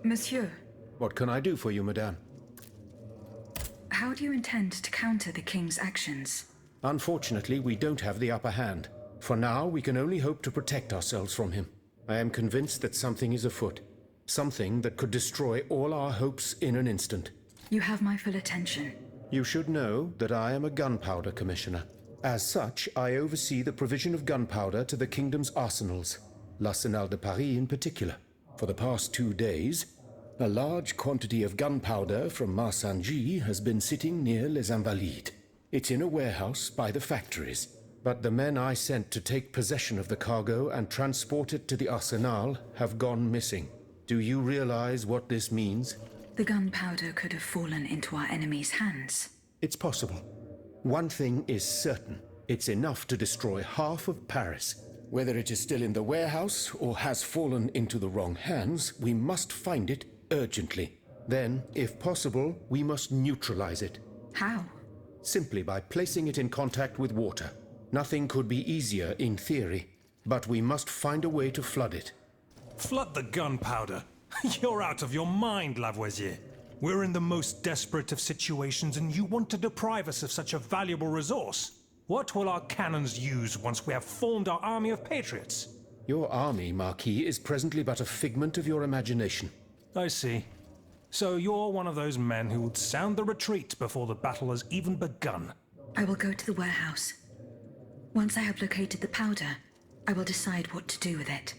Monsieur, What can I do for you, madame? how do you intend to counter the king's actions? Unfortunately, we don't have the upper hand. For now, we can only hope to protect ourselves from him. I am convinced that something is afoot. Something that could destroy all our hopes in an instant. You have my full attention. You should know that I am a gunpowder commissioner. As such, I oversee the provision of gunpowder to the kingdom's arsenals, l'Arsenal de Paris in particular. For the past 2 days, a large quantity of gunpowder from Marsangy has been sitting near Les Invalides. It's in a warehouse by the factories. But the men I sent to take possession of the cargo and transport it to the Arsenal have gone missing. Do you realize what this means? The gunpowder could have fallen into our enemy's hands. It's possible. One thing is certain. It's enough to destroy half of Paris. Whether it is still in the warehouse or has fallen into the wrong hands, we must find it urgently. Then, if possible, we must neutralize it. How? Simply by placing it in contact with water. Nothing could be easier in theory, but we must find a way to flood it. Flood the gunpowder? You're out of your mind, Lavoisier. We're in the most desperate of situations and you want to deprive us of such a valuable resource. What will our cannons use once we have formed our army of patriots? Your army, Marquis, is presently but a figment of your imagination. I see. So you're one of those men who would sound the retreat before the battle has even begun. I will go to the warehouse. Once I have located the powder, I will decide what to do with it.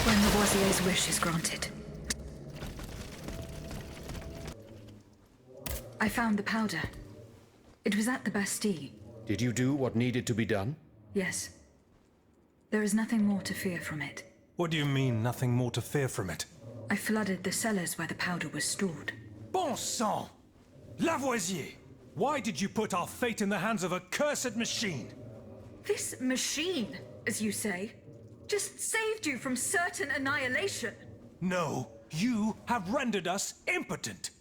Lavoisier's wish is granted. I found the powder. It was at the Bastille. Did you do what needed to be done? Yes. There is nothing more to fear from it. What do you mean, nothing more to fear from it? I flooded the cellars where the powder was stored. Bon sang! Lavoisier! Why did you put our fate in the hands of a cursed machine? This machine, as you say, just saved you from certain annihilation. No, you have rendered us impotent.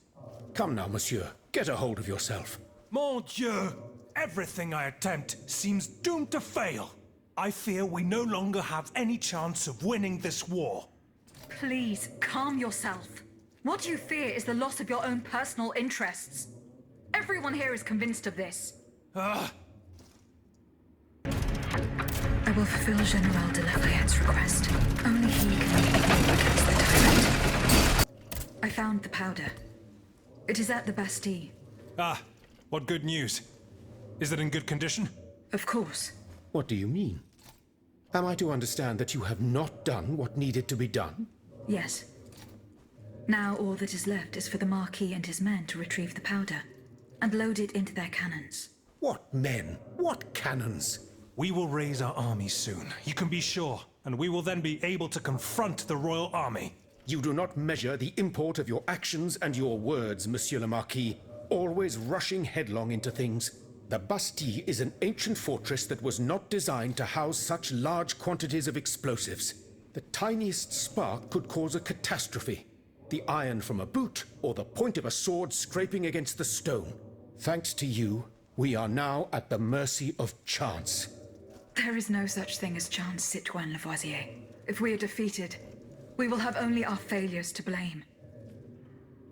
Come now, monsieur. Get a hold of yourself. Mon Dieu! Everything I attempt seems doomed to fail. I fear we no longer have any chance of winning this war. Please, calm yourself. What you fear is the loss of your own personal interests. Everyone here is convinced of this. I will fulfill General de Lafayette's request. Only he can lead the war against the tyrant. I found the powder. It is at the Bastille. Ah, what good news. Is it in good condition? Of course. What do you mean? Am I to understand that you have not done what needed to be done? Yes. Now all that is left is for the Marquis and his men to retrieve the powder and load it into their cannons. What men? What cannons? We will raise our army soon, you can be sure, and we will then be able to confront the royal army. You do not measure the import of your actions and your words, Monsieur le Marquis, always rushing headlong into things. The Bastille is an ancient fortress that was not designed to house such large quantities of explosives. The tiniest spark could cause a catastrophe. The iron from a boot or the point of a sword scraping against the stone. Thanks to you, we are now at the mercy of chance. There is no such thing as chance, Citoyen Lavoisier. If we are defeated, we will have only our failures to blame.